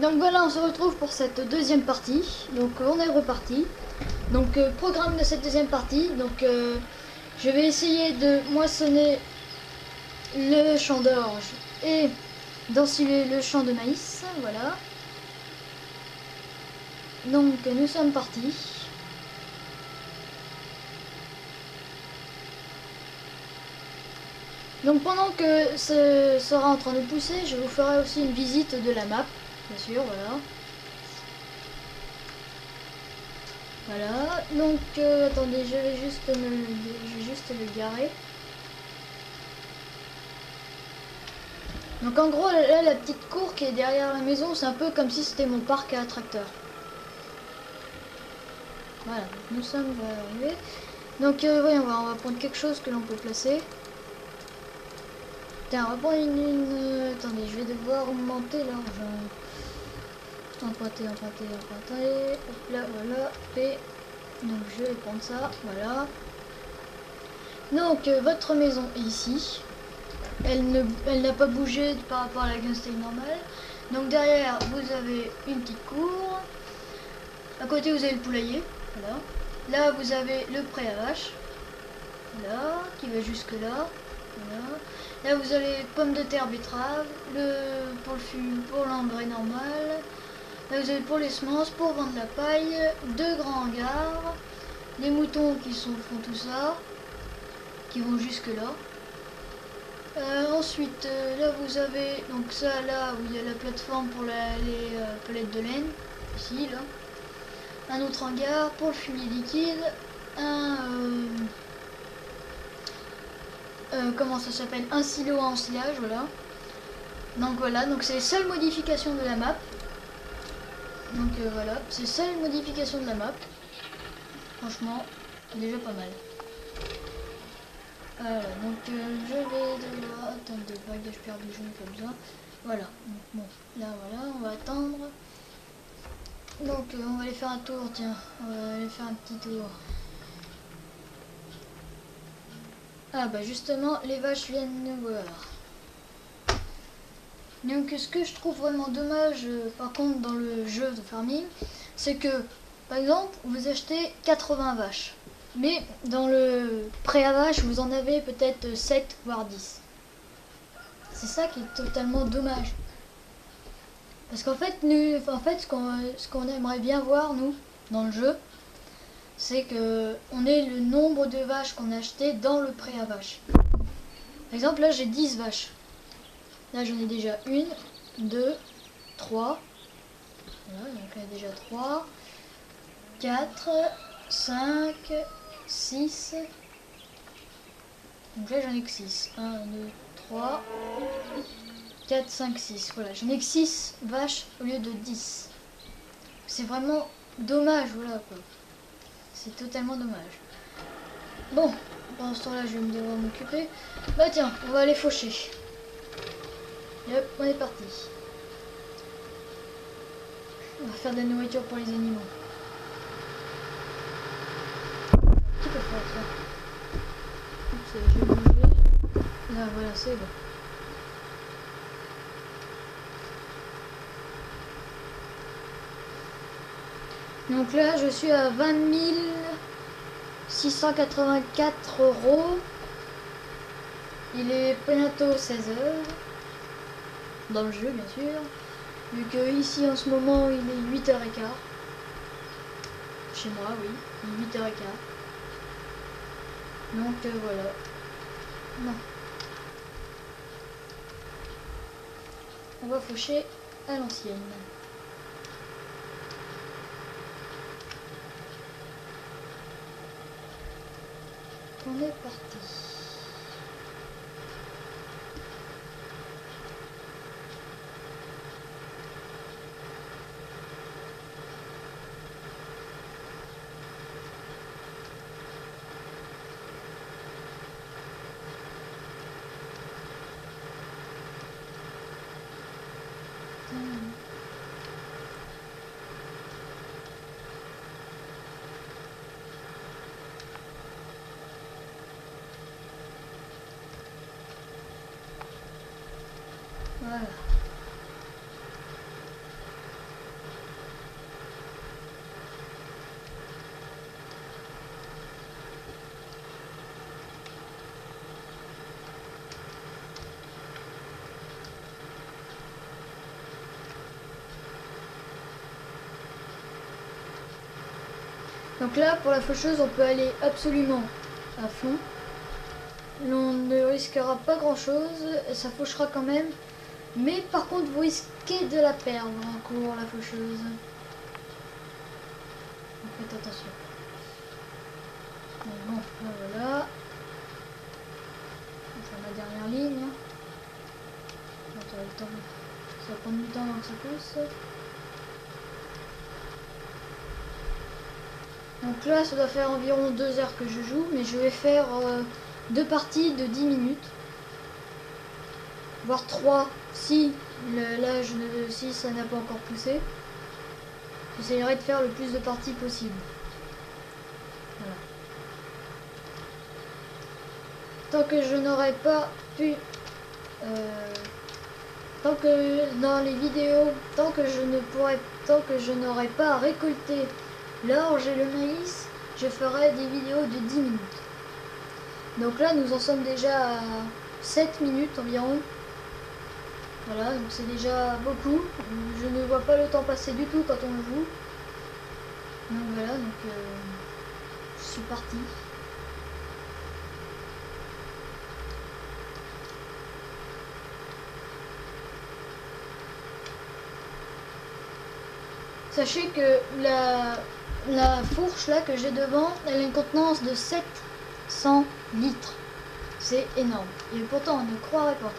Donc voilà, on se retrouve pour cette deuxième partie. Donc on est reparti. Donc programme de cette deuxième partie. Donc je vais essayer de moissonner le champ d'orge et d'ensiler le champ de maïs. Voilà. Donc nous sommes partis. Donc pendant que ce sera en train de pousser, je vous ferai aussi une visite de la map, bien sûr, voilà. Voilà, donc attendez, je vais juste le garer. Donc en gros, là, la petite cour qui est derrière la maison, c'est un peu comme si c'était mon parc à tracteur. Voilà, nous sommes arrivés. Donc voyons voir, on va prendre quelque chose que l'on peut placer. Tiens, on va prendre attendez, je vais devoir augmenter l'argent. Emprunter. Hop là, voilà. P. Donc je vais prendre ça, voilà. Donc votre maison est ici. Elle n'a pas bougé par rapport à la gunstyle normale. Donc derrière, vous avez une petite cour. À côté, vous avez le poulailler. Voilà. Là, vous avez le pré à vache. Voilà, qui va jusque là. Voilà. Là, vous avez pommes de terre, betterave, pour l'engrais normal. Là, vous avez pour les semences, pour vendre la paille, deux grands hangars, les moutons qui font tout ça, qui vont jusque là. Ensuite, là vous avez donc ça là où il y a la plateforme pour les palettes de laine, ici là. Un autre hangar pour le fumier liquide, comment ça s'appelle, un silo à ensilage, voilà. Donc voilà, donc c'est les seules modifications de la map. Donc voilà, c'est les seules modifications de la map. Franchement, c'est déjà pas mal. Voilà, donc je vais devoir attendre des bagages perdus jaunes comme ça. Voilà, donc bon, là voilà, on va attendre. Donc on va aller faire un tour, tiens, on va aller faire un petit tour. Ah bah justement, les vaches viennent nous voir. Donc ce que je trouve vraiment dommage par contre dans le jeu de farming, c'est que par exemple vous achetez 80 vaches. Mais dans le pré à vache, vous en avez peut-être 7 voire 10. C'est ça qui est totalement dommage. Parce qu'en fait, ce qu'on aimerait bien voir, nous, dans le jeu, c'est que on ait le nombre de vaches qu'on a achetées dans le pré à vache. Par exemple, là, j'ai 10 vaches. Là, j'en ai déjà 1, 2, 3. Voilà, donc là, déjà 3, 4, 5, 6. Donc là, j'en ai que 6. 1, 2, 3, 4, 5, 6. Voilà, j'en ai que 6 vaches au lieu de 10. C'est vraiment dommage, voilà quoi. C'est totalement dommage. Bon, pendant ce temps-là, je vais devoir m'occuper. Bah tiens, on va aller faucher. Et hop, on est parti. On va faire de la nourriture pour les animaux. Qui peut faire ça? Oups, je vais bouger. Là, voilà, c'est bon. Donc là, je suis à 20 684 €. Il est bientôt 16 h. Dans le jeu, bien sûr. Vu que ici, en ce moment, il est 8 h 15. Chez moi, oui. Il est 8 h 15. Donc voilà. Non. On va faucher à l'ancienne. On est parti. Donc là, pour la faucheuse, on peut aller absolument à fond. On ne risquera pas grand chose, ça fauchera quand même. Mais par contre, vous risquez de la perdre en cours, la faucheuse. Donc faites attention. Mais bon, là, voilà. C'est ma dernière ligne. Attends, le temps. Ça va prendre du temps avant que ça pousse. Donc là, ça doit faire environ 2 heures que je joue, mais je vais faire 2 parties de 10 minutes. Voire 3 si si ça n'a pas encore poussé. J'essaierai de faire le plus de parties possible. Voilà. Tant que je n'aurai pas pu... tant que dans les vidéos, tant que je n'aurai pas récolté l'orge et le maïs, je ferai des vidéos de 10 minutes. Donc là, nous en sommes déjà à 7 minutes environ. Voilà, donc c'est déjà beaucoup. Je ne vois pas le temps passer du tout quand on joue. Donc voilà, donc je suis parti. Sachez que la fourche là que j'ai devant, elle a une contenance de 700 litres. C'est énorme. Et pourtant, on ne croirait pas.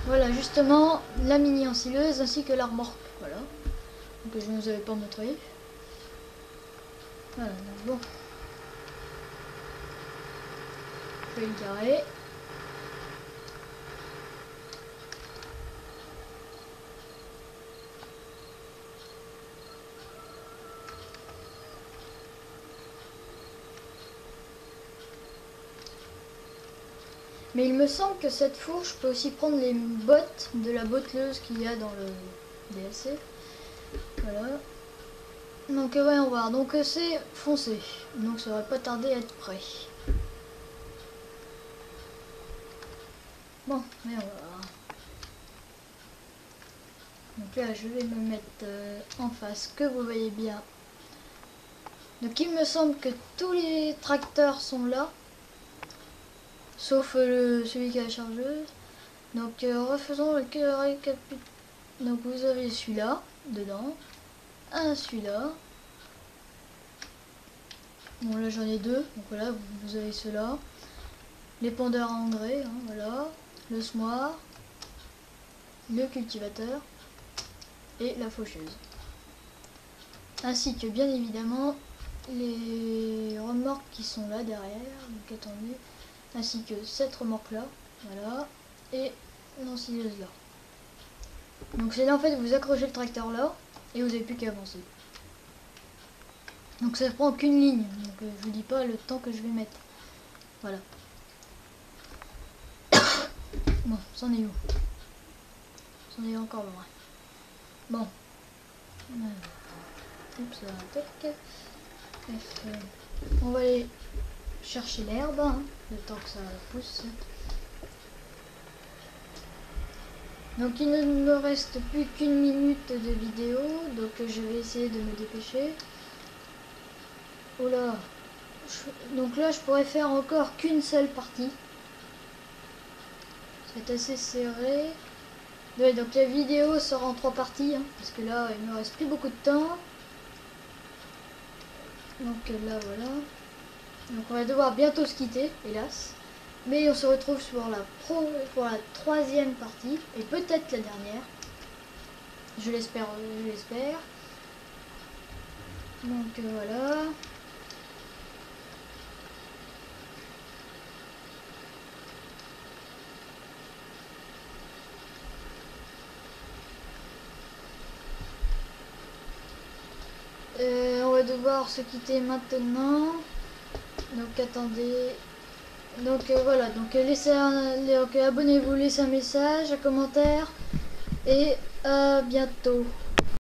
Voilà, justement, la mini ensileuse ainsi que la remorque. Voilà. Donc je ne vous avais pas montré. Voilà, donc bon. Je vais le garer. Mais il me semble que cette fourche peut aussi prendre les bottes de la botteleuse qu'il y a dans le DLC. Voilà. Donc ouais, on va voir. Donc c'est foncé. Donc ça va pas tarder à être prêt. Bon, mais on va voir. Donc là, je vais me mettre en face, que vous voyez bien. Donc il me semble que tous les tracteurs sont là. Sauf celui qui a la chargeuse. Donc refaisons le récapitulatif. Donc vous avez celui-là dedans, celui-là. Bon là j'en ai 2, donc voilà vous avez ceux-là. L'épandeur à engrais, hein, voilà. Le semoir, le cultivateur et la faucheuse. Ainsi que bien évidemment les remorques qui sont là derrière. Donc attendez. Ainsi que cette remorque là, voilà, et l'ensileuse là. Donc c'est là en fait vous accrochez le tracteur là et vous n'avez plus qu'à avancer. Donc ça prend qu'une ligne, donc je vous dis pas le temps que je vais mettre. Voilà. Bon, c'en est où? C'en est encore loin. Bon. Oups, tac. On va aller chercher l'herbe, hein, le temps que ça pousse. Donc il ne me reste plus qu'une minute de vidéo, donc je vais essayer de me dépêcher. Oh là, donc là je pourrais faire encore qu'une seule partie. C'est assez serré. Ouais, donc la vidéo sera en 3 parties, hein, parce que là il me reste plus beaucoup de temps. Donc là voilà. Donc on va devoir bientôt se quitter, hélas. Mais on se retrouve pour la 3e partie, et peut-être la dernière. Je l'espère, Donc voilà. On va devoir se quitter maintenant. Donc attendez. Donc voilà, donc abonnez-vous, laissez un message, un commentaire et à bientôt.